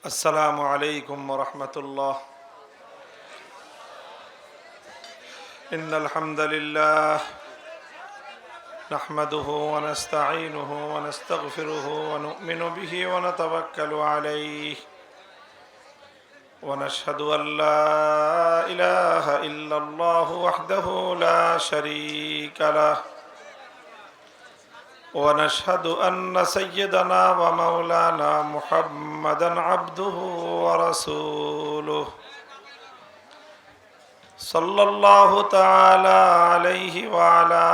السلام عليكم ورحمة الله. إن الحمد لله نحمده ونستعينه ونستغفره ونؤمن به ونتوكل عليه ونشهد أن لا إله إلا الله وحده لا شريك له ونشهد أن سيدنا ومولانا محمدا عبده ورسوله صلى الله تعالى عليه وعلى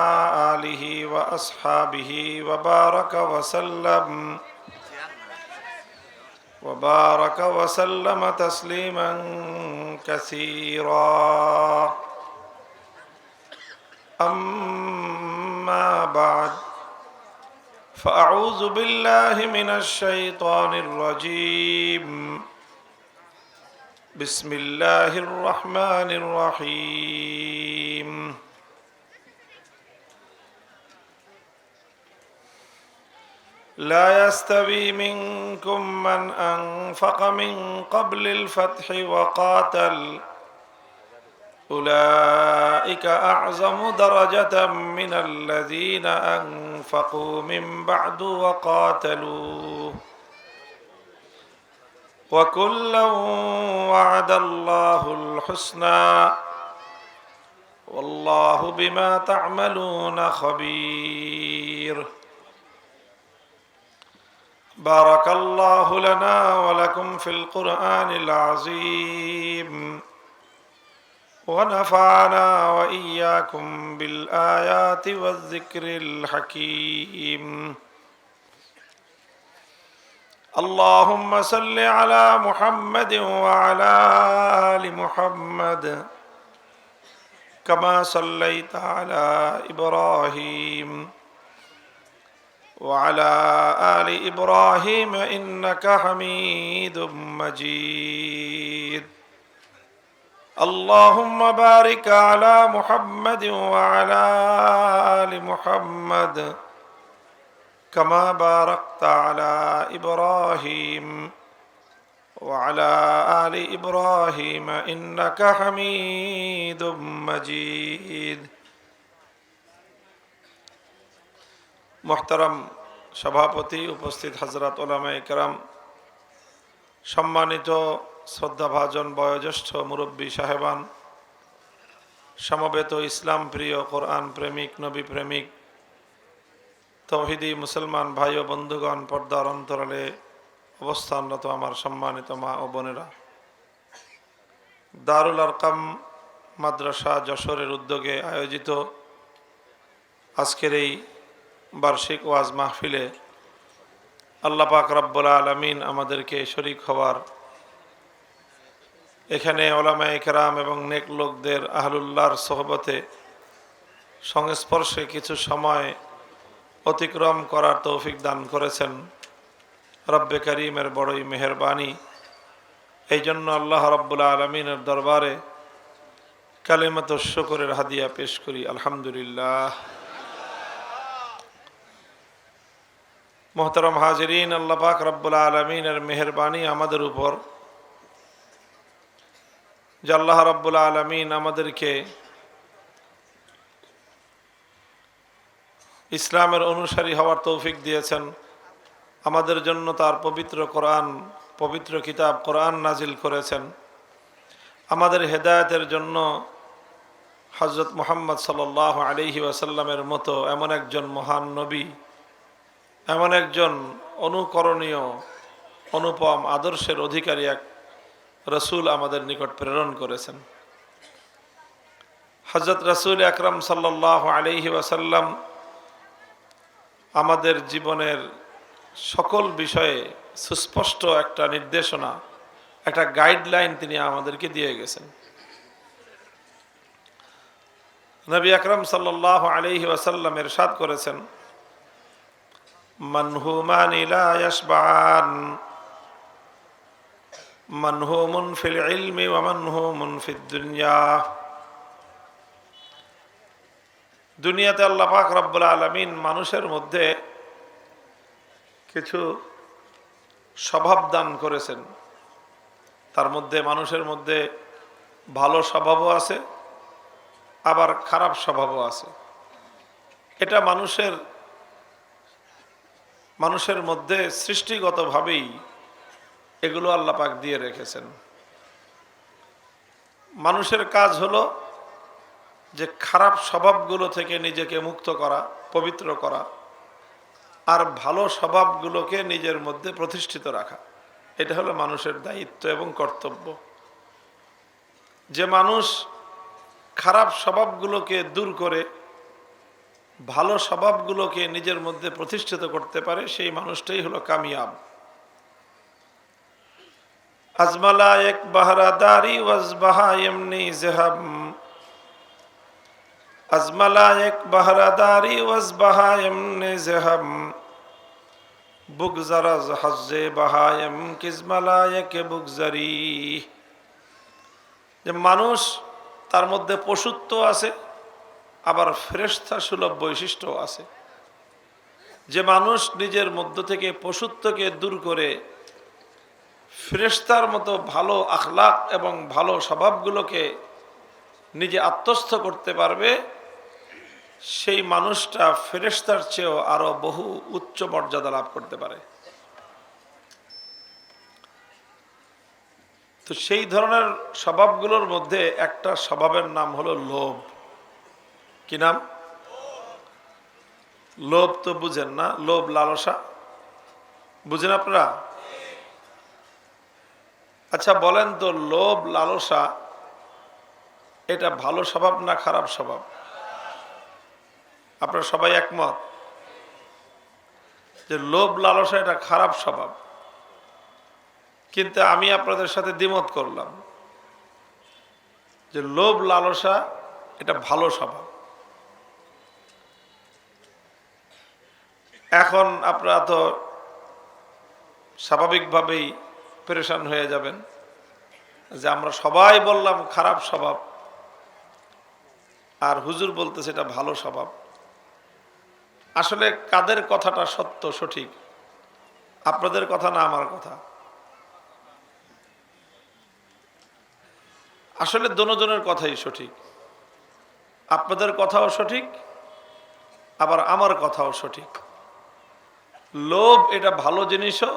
آله وأصحابه وبارك وسلم تسليما كثيرا. أما بعد فأعوذ بالله من الشيطان الرجيم. بسم الله الرحمن الرحيم. لا يستوي منكم من أنفق من قبل الفتح وقاتل أولئك أعظم درجة من الذين أنفقوا من بعد وقاتلوا وكلا وعد الله الحسنى والله بما تعملون خبير. بارك الله لنا ولكم في القرآن العظيم ونفعنا وإياكم بالآيات والذكر الحكيم. اللهم صل على محمد وعلى آل محمد كما صليت على إبراهيم وعلى آل إبراهيم إنك حميد مجيد. اللهم بارك على محمد وعلى آل محمد كما باركت على إبراهيم وعلى آل إبراهيم إنك حميد مجيد. محترم সভাপতি, উপস্থিত হযরত উলামায়ে কেরাম, সম্মানিত শ্রদ্ধাভাজন বয়োজ্যেষ্ঠ মুরব্বী সাহেবান, সমবেত ইসলাম প্রিয়, কোরআন প্রেমিক, নবী প্রেমিক, তৌহিদি মুসলমান ভাই ও বন্ধুগণ, পর্দার অন্তরালে অবস্থানরত আমার সম্মানিত মা ও বোনেরা, দারুল আরকাম মাদ্রাসা যশোরের উদ্যোগে আয়োজিত আজকের এই বার্ষিক ওয়াজ মাহফিলে আল্লাহ পাক রব্বুল আলামিন আমাদেরকে শরীক হওয়ার, এখানে উলামায়ে কেরাম এবং নেক লোকদের আহলুল্লাহর সোহবতে সংস্পর্শে কিছু সময় অতিক্রম করার তৌফিক দান করেছেন। রব্বে করিমের বড়ই মেহেরবানি। এই জন্য আল্লাহ রব্বুল আলামিনের দরবারে কালিমাতুশ শুকরের হাদিয়া পেশ করি, আলহামদুলিল্লাহ। মোহতারাম হাজিরিন, আল্লাহ পাক রব্বুল আলামিনের মেহেরবানি আমাদের উপর যে আল্লাহ রব্বুল আলামিন আমাদেরকে ইসলামের অনুসারী হওয়ার তৌফিক দিয়েছেন। আমাদের জন্য তার পবিত্র কোরআন, পবিত্র কিতাব কোরআন নাজিল করেছেন। আমাদের হেদায়েতের জন্য হযরত মুহাম্মদ সাল্লাল্লাহু আলাইহি ওয়াসাল্লামের মতো এমন একজন মহান নবী, এমন একজন অনুকরণীয় অনুপম আদর্শের অধিকারী এক রসুল আমাদের নিকট প্রেরণ করেছেন। হযরত রাসূল আকরাম সাল্লাল্লাহু আলাইহি ওয়াসাল্লাম আমাদের জীবনের সকল বিষয়ে সুস্পষ্ট একটা নির্দেশনা, একটা গাইডলাইন তিনি আমাদেরকে দিয়ে গেছেন। নবী আকরাম সাল্লাল্লাহু আলাইহি ওয়াসাল্লাম ইরশাদ করেছেন, মানহুমান লা ইয়াশবান, মানহুমুন ফিল ইলমি ওয়া মানহুমুন ফিদ দুনিয়া। দুনিয়াতে আল্লাহ পাক রব্বুল আলামিন মানুষের মধ্যে কিছু স্বভাব দান করেছেন, তার মধ্যে মানুষের মধ্যে ভালো স্বভাবও আছে, আবার খারাপ স্বভাবও আছে। এটা মানুষের মধ্যে সৃষ্টিগতভাবেই এগুলো আল্লাহ পাক দিয়ে রেখেছেন। মানুষের কাজ হলো যে খারাপ স্বভাবগুলো থেকে নিজেকে মুক্ত করা, পবিত্র করা, আর ভালো স্বভাবগুলোকে নিজের মধ্যে প্রতিষ্ঠিত রাখা। এটা হলো মানুষের দায়িত্ব এবং কর্তব্য। যে মানুষ খারাপ স্বভাবগুলোকে দূর করে ভালো স্বভাবগুলোকে নিজের মধ্যে প্রতিষ্ঠিত করতে পারে, সেই মানুষটাই হলো কামিয়াব। আজমালা এক বাহারাদারি ওয়াজবাহা এমনি জেহাব, আজমালা এক বাহারাদারি ওয়াজবাহা এমনি জেহাব, বুগজারাজ হাজ্জে বাহায়েম কিজমালা এক বুগজারি। যে মানুষ তার মধ্যে পশুত্ব আছে, আবার ফেরেশতা সুলভ বৈশিষ্ট্য আছে। যে মানুষ নিজের মধ্য থেকে পশুত্বকে দূর করে ফেরেশতার মতো ভালো আখলাক এবং ভালো স্বভাবগুলোকে নিজে আত্মস্থ করতে পারবে, সেই মানুষটা ফেরেশতার চেয়েও আরো বহু উচ্চ মর্যাদা লাভ করতে পারে। তো সেই ধরনের স্বভাবগুলোর মধ্যে একটা স্বভাবের নাম হলো লোভ। কি নাম? লোভ তো বুঝেন না? লোভ, লালসা বুঝেন আপনারা? আচ্ছা বলেন তো, লোভ লালসা এটা ভালো স্বভাব না খারাপ স্বভাব? আপনারা সবাই একমত যে লোভ লালসা এটা খারাপ স্বভাব, কিন্তু আমি আপনাদের সাথে দ্বিমত করলাম যে লোভ লালসা এটা ভালো স্বভাব। এখন আপনারা তো স্বাভাবিকভাবেই পেরেশান হয়ে যাবেন যে আমরা সবাই বললাম খারাপ স্বভাব, আর হুজুর বলতেছে এটা ভালো স্বভাব। আসলে কাদের কথাটা সত্য, সঠিক? আপনাদের কথা না আমার কথা? আসলে দোনোজনের কথাই সঠিক। আপনাদের কথাও সঠিক, আবার আমার কথাও সঠিক। লোভ এটা ভালো জিনিসও,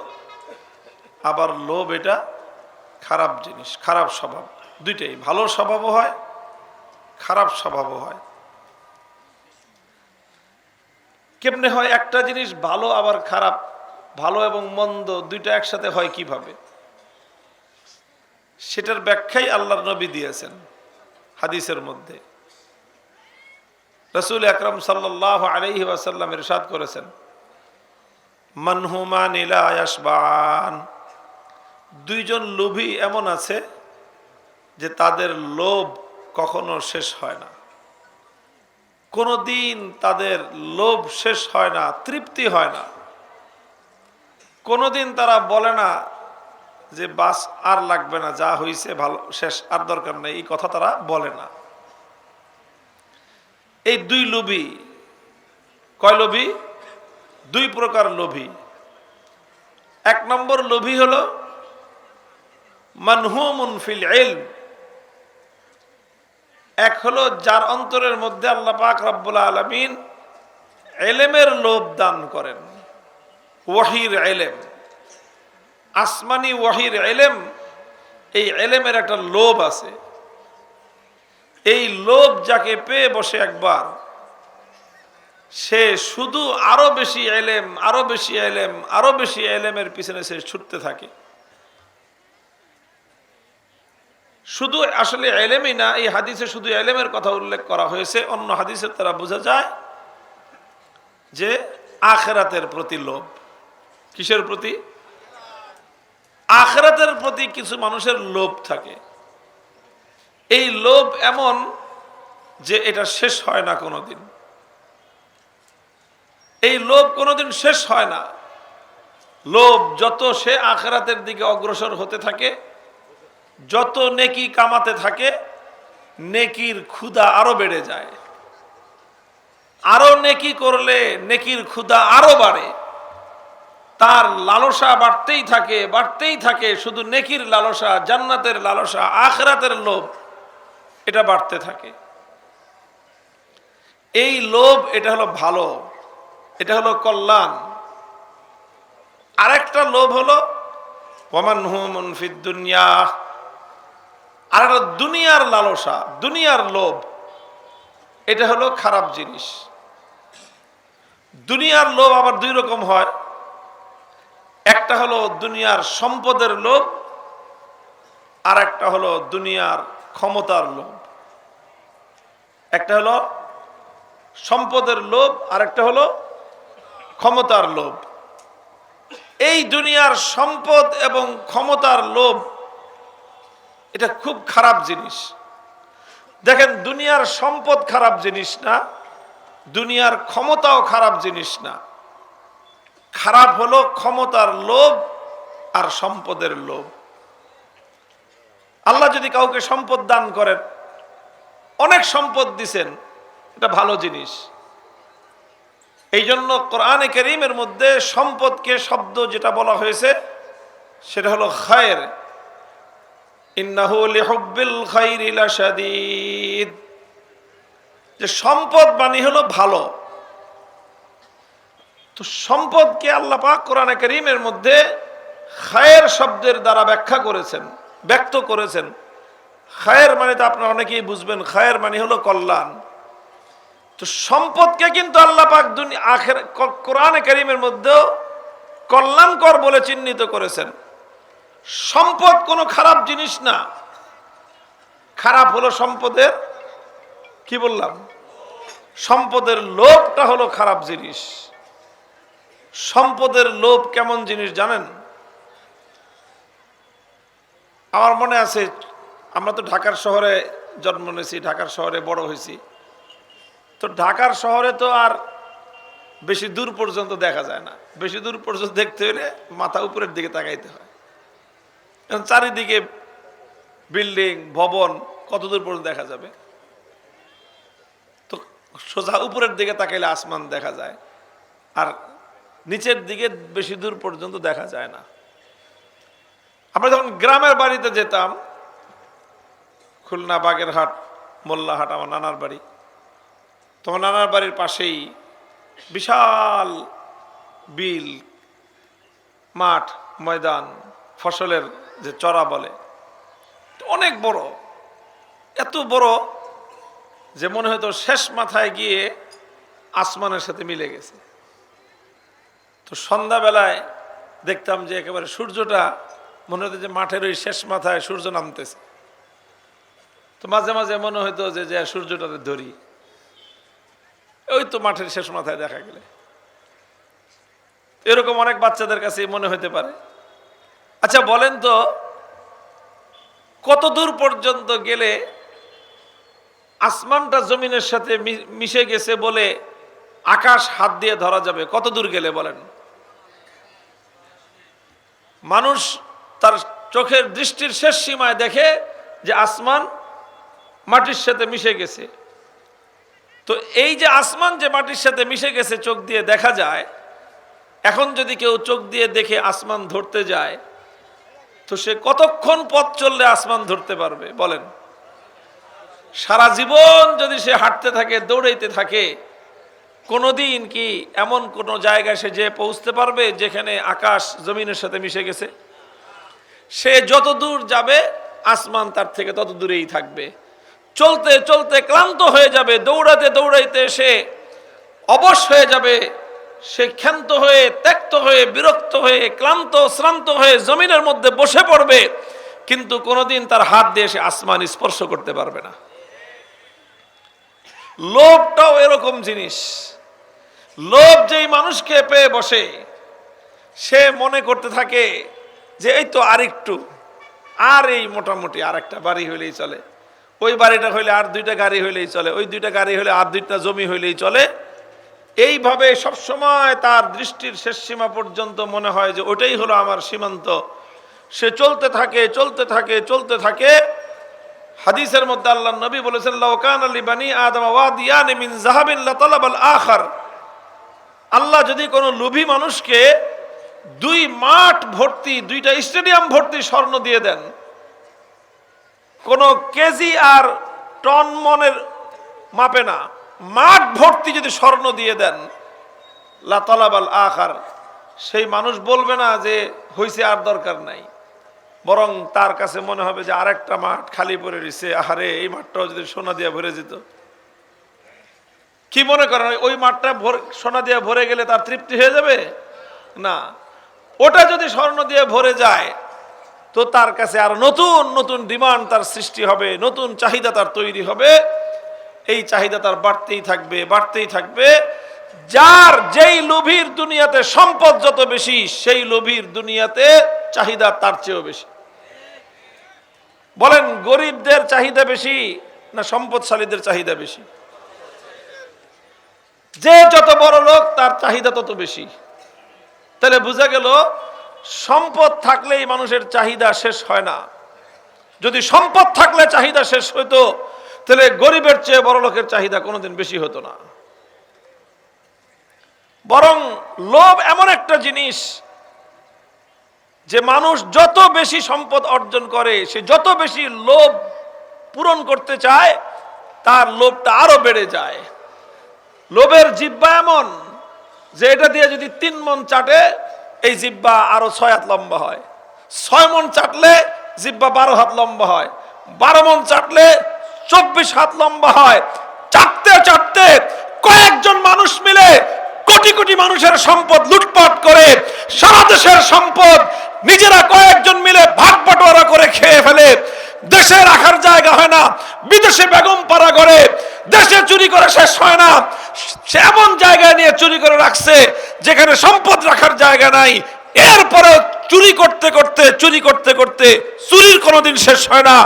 আবার লোভ এটা খারাপ জিনিস, খারাপ স্বভাব। দুইটাই, ভালো স্বভাবও হয়, খারাপ স্বভাবও হয়। কেমনে হয় একটা জিনিস ভালো আবার খারাপ? ভালো এবং মন্দ দুইটা একসাথে হয় কিভাবে? সেটার ব্যাখ্যাই আল্লাহর নবী দিয়েছেন হাদিসের মধ্যে। রাসূল আকরাম সাল্লাল্লাহু আলাইহি ওয়াসাল্লাম ইরশাদ করেছেন, মানহুমান লা ইয়াশবান, দুইজন লোভী এমন আছে যে তাদের লোভ কখনো শেষ হয় না। কোনোদিন তাদের লোভ শেষ হয় না, তৃপ্তি হয় না। কোনোদিন তারা বলে না যে বাস আর লাগবে না, যা হইছে ভালো, শেষ, আর দরকার নেই, এই কথা তারা বলে না। এই দুই লোভী, কয় লোভী? দুই প্রকার লোভী। এক নম্বর লোভী হলো মানহুমুন ফিল ইলম। এক হলো যার অন্তরের মধ্যে আল্লাহ পাক রব্বুল আলামিন ইলমের লোভ দান করেন, ওয়াহির ইলম, আসমানি ওয়াহির ইলম। এই ইলমের একটা লোভ আছে। এই লোভ যাকে পেয়ে বসে একবার, সে শুধু আরো বেশি ইলম, আরো বেশি ইলম, আরো বেশি ইলমের পিছনে সে ছুটতে থাকে। শুধু আসলে ইলমই না, এই হাদিসে শুধু ইলমের কথা উল্লেখ করা হয়েছে। অন্য হাদিসের দ্বারা বোঝা যায় যে আখিরাতের প্রতি লোভ। কিসের প্রতি? আখিরাতের প্রতি কিছু মানুষের লোভ থাকে। এই লোভ এমন যে এটা শেষ হয় না কোনোদিন। এই লোভ কোনোদিন শেষ হয় না। লোভ যত সে আখিরাতের দিকে অগ্রসর হতে থাকে, যত নেকি কামাতে থাকে, নেকির ক্ষুধা আরো বেড়ে যায়। আরো নেকি করলে নেকির ক্ষুধা আরো বাড়ে। তার লালসা বাড়তেই থাকে বাড়তেই থাকে, শুধু নেকির লালসা, জান্নাতের লালসা, আখিরাতের লোভ, এটা বাড়তে থাকে। এই লোভ, এটা হলো ভালো, এটা হলো কল্যাণ। আরেকটা লোভ হলো ওয়ামান হুমুন ফিদ দুনিয়া, আর একটা দুনিয়ার লালসা, দুনিয়ার লোভ, এটা হলো খারাপ জিনিস। দুনিয়ার লোভ আবার দুই রকম হয়। একটা হলো দুনিয়ার সম্পদের লোভ, আর একটা হলো দুনিয়ার ক্ষমতার লোভ। একটা হলো সম্পদের লোভ, আর একটা হলো ক্ষমতার লোভ। এই দুনিয়ার সম্পদ এবং ক্ষমতার লোভ, এটা খুব খারাপ জিনিস। দেখেন, দুনিয়ার সম্পদ খারাপ জিনিস না, দুনিয়ার ক্ষমতাও খারাপ জিনিস না। খারাপ হলো ক্ষমতার লোভ আর সম্পদের লোভ। আল্লাহ যদি কাউকে সম্পদ দান করেন, অনেক সম্পদ দিছেন, এটা ভালো জিনিস। এই জন্য কোরআনে কারীমের মধ্যে সম্পদকে শব্দ যেটা বলা হয়েছে সেটা হলো খায়র। ইন্নাহু লিহুব্বিল খায়রি লাশাদীদ, যে সম্পদ মানে হলো ভালো। তো সম্পদকে আল্লাহ পাক কোরআনে কারীমের মধ্যে খায়ের শব্দের দ্বারা ব্যাখ্যা করেছেন, ব্যক্ত করেছেন। খায়ের মানে তো আপনারা অনেকেই বুঝবেন, খায়ের মানে হলো কল্যাণ। তো সম্পদকে কিন্তু আল্লাহ পাক কোরআনে কারীমের মধ্যেও কল্যাণকর বলে চিহ্নিত করেছেন। সম্পদ কোনো খারাপ জিনিস না। খারাপ হলো সম্পদের, কি বললাম, সম্পদের লোভটা হলো খারাপ জিনিস। সম্পদের লোভ কেমন জিনিস জানেন? আমার মনে আছে, আমরা তো ঢাকার শহরে জন্ম নিয়েছি, ঢাকার শহরে বড় হয়েছি। তো ঢাকার শহরে তো আর বেশি দূর পর্যন্ত দেখা যায় না। বেশি দূর পর্যন্ত দেখতে হলে মাথা উপরের দিকে তাকাইতে হয়। চারিদিকে বিল্ডিং, ভবন, কত দূর পর্যন্ত দেখা যাবে? তো সোজা উপরের দিকে তাকাইলে আসমান দেখা যায়, আর নিচের দিকে বেশি দূর পর্যন্ত দেখা যায় না। আমরা যখন গ্রামের বাড়িতে যেতাম, খুলনা, বাগেরহাট, মোল্লাহাট আমার নানার বাড়ি, তোমার নানার বাড়ির পাশেই বিশাল বিল, মাঠ, ময়দান, ফসলের যে চড়া বলে, অনেক বড়, এত বড় যে মনে হয়তো শেষ মাথায় গিয়ে আসমানের সাথে মিলে গেছে। তো সন্ধ্যাবেলায় দেখতাম যে একেবারে সূর্যটা মনে হতো যে মাঠের ওই শেষ মাথায় সূর্য নামতেছে। তো মাঝে মাঝে মনে হইতো যে সূর্যটাতে ধরি, ওই তো মাঠের শেষ মাথায় দেখা গেলে। এরকম অনেক বাচ্চাদের কাছে মনে হতে পারে। আচ্ছা বলেন তো, কত দূর পর্যন্ত গেলে আসমানটা জমিনের সাথে মিশে গেছে বলে আকাশ হাত দিয়ে ধরা যাবে? কত দূর গেলে বলেন? মানুষ তার চোখের দৃষ্টির শেষ সীমায় দেখে যে আসমান মাটির সাথে মিশে গেছে। তো এই যে আসমান যে মাটির সাথে মিশে গেছে চোখ দিয়ে দেখা যায়, এখন যদি কেউ চোখ দিয়ে দেখে আসমান ধরতে যায়, তো সে কতক্ষণ পথ চললে আসমান ধরতে পারবে বলেন? সারা জীবন যদি সে হাঁটতে থাকে, দৌড়াইতে থাকে, কোনোদিন কি এমন কোনো জায়গায় সে যে পৌঁছতে পারবে যেখানে আকাশ জমিনের সাথে মিশে গেছে? সে যত দূর যাবে আসমান তার থেকে তত দূরেই থাকবে। চলতে চলতে ক্লান্ত হয়ে যাবে, দৌড়াতে দৌড়াইতে সে অবশ হয়ে যাবে। সে ক্ষান্ত হয়ে, ত্যক্ত হয়ে, বিরক্ত হয়ে, ক্লান্ত শ্রান্ত হয়ে জমিনের মধ্যে বসে পড়বে, কিন্তু কোনোদিন তার হাত দিয়ে সে আসমান স্পর্শ করতে পারবে না। লোভটাও এরকম জিনিস। লোভ যেই মানুষকে পেয়ে বসে, সে মনে করতে থাকে যে এই তো আরেকটু, আর এই মোটামুটি আর একটা বাড়ি হইলেই চলে, ওই বাড়িটা হইলে আর দুইটা গাড়ি হইলেই চলে, ওই দুইটা গাড়ি হইলে আর দুইটা জমি হইলেই চলে। এইভাবে সবসময় তার দৃষ্টির শেষ সীমা পর্যন্ত মনে হয় যে ওটাই হলো আমার সীমান্ত। সে চলতে থাকে চলতে থাকে চলতে থাকে। হাদিসের মধ্যে আল্লাহর নবী বলেছেন, লাউ কানা লিবানি আদম ওয়াদিয়ান মিন যাহাবিন লাতালাবাল আখার। আল্লাহ যদি কোনো লোভী মানুষকে 2 মাঠ ভর্তি, 2টা স্টেডিয়াম ভর্তি স্বর্ণ দিয়ে দেন, কোন কেজি আর টন মনের মাপে না, মাঠ ভর্তি যদি স্বর্ণ দিয়ে দেন, লা তালাবাল আখার, সেই মানুষ বলবে না যে হইছে আর দরকার নাই, বরং তার কাছে মনে হবে যে আরেকটা মাঠ খালি পড়ে রয়েছে, আহারে এই মাঠটাও যদি সোনা দিয়ে ভরে যেত। কি মনে করেন ওই মাঠটা সোনা দিয়ে ভরে গেলে তার তৃপ্তি হয়ে যাবে? না, ওটা যদি স্বর্ণ দিয়ে ভরে যায় তো তার কাছে আর নতুন নতুন ডিমান্ড তার সৃষ্টি হবে, নতুন চাহিদা তার তৈরি হবে, এই চাহিদা তার বাড়তেই থাকবে, বাড়তেই থাকবে। যার যেই লোভীর দুনিয়াতে সম্পদ যত বেশি, সেই লোভীর দুনিয়াতে চাহিদা তার চেয়েও বেশি। বলেন গরিবদের চাহিদা বেশি না সম্পদশালীদের চাহিদা বেশি? যে যত বড় লোক তার চাহিদা তত বেশি। তাহলে বোঝা গেল সম্পদ থাকলেই মানুষের চাহিদা শেষ হয় না। যদি সম্পদ থাকলে চাহিদা শেষ হতো, তাহলে গরিবের চেয়ে বড় লোকের চাহিদা কোনোদিন বেশি হতো না। বরং লোভ এমন একটা জিনিস যে মানুষ যত বেশি সম্পদ অর্জন করে, সে যত বেশি লোভ পূরণ করতে চায়, তার লোভটা আরো বেড়ে যায়। লোভের জিহ্বা এমন যে এটা দিয়ে যদি 3 মণ চাটে, এই জিহ্বা আরো 6 হাত লম্বা হয়, 6 মণ চাটলে জিহ্বা 12 হাত লম্বা হয়, 12 মণ চাটলে 24 হাত লম্বা হয়। চাটতে চাটতে কয়েকজন মানুষ মিলে কোটি কোটি মানুষের সম্পদ লুটপাট করে, সারা দেশের সম্পদ নিজেরা কয়েকজন মিলে ভাগ বাটোয়ারা করে খেয়ে ফেলে। দেশে রাখার জায়গা হয় না, বিদেশে বেগম পাড়া করে, দেশে চুরি করে শেষ হয় না, সে এমন জায়গায় নিয়ে চুরি করে রাখছে যেখানে সম্পদ রাখার জায়গা নাই। এরপরে চুরি করতে করতে চুরির কোনোদিন শেষ হয় না।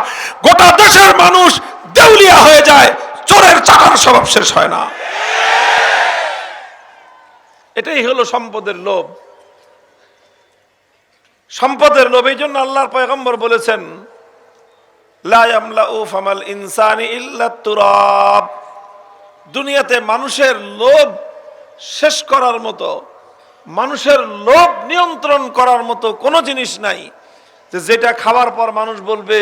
গোটা দেশের মানুষ দেউলিয়া হয়ে যায়, চোরের চাকার স্বভাব শেষ হয় না। এটাই হলো সম্পদের লোভ। সম্পদের লোভ। এই জন্য আল্লাহর পয়গম্বর বলেছেন, লা ইয়ামলাউ ফামাল ইনসানি ইল্লা তুরাব। দুনিয়াতে মানুষের লোভ শেষ করার মতো, মানুষের লোভ নিয়ন্ত্রণ করার মতো কোনো জিনিস নাই, যেটা খাওয়ার পর মানুষ বলবে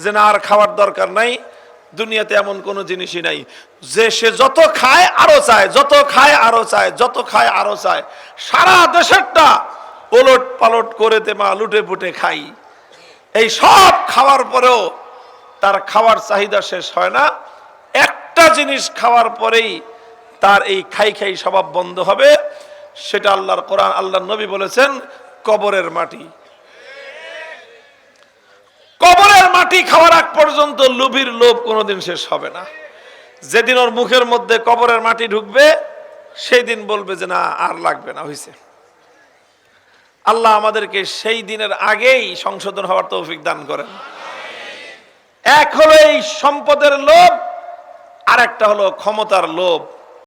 যে না আর খাওয়ার দরকার নাই। দুনিয়াতে এমন কোনো জিনিসই নাই যে সে যত খায় আরো চায়, যত খায় আরো চায়, যত খায় আরো চায়। সারা দেশেরটা ওলট পালট করে তেমা লুটে পুটে খাই। এই সব খাওয়ার পরেও তার খাওয়ার চাহিদা শেষ হয় না। একটা জিনিস খাওয়ার পরেই তার এই খাই খাই স্বভাব বন্ধ হবে, সেটা আল্লাহর কোরআন, আল্লাহর নবী বলেছেন, কবরের মাটি। কবরের মাটি খাওয়ার আগ পর্যন্ত লোভীর লোভ কোনোদিন শেষ হবে না। যেদিন ওর মুখের মধ্যে কবরের মাটি ঢুকবে, সেই দিন বলবে যে না আর লাগবে না, হয়েছে। আল্লাহ আমাদেরকে সেই দিনের আগেই সংশোধন হওয়ার তৌফিক দান করেন। এক হলো এই সম্পদের লোভ, আর একটা হলো ক্ষমতার লোভ।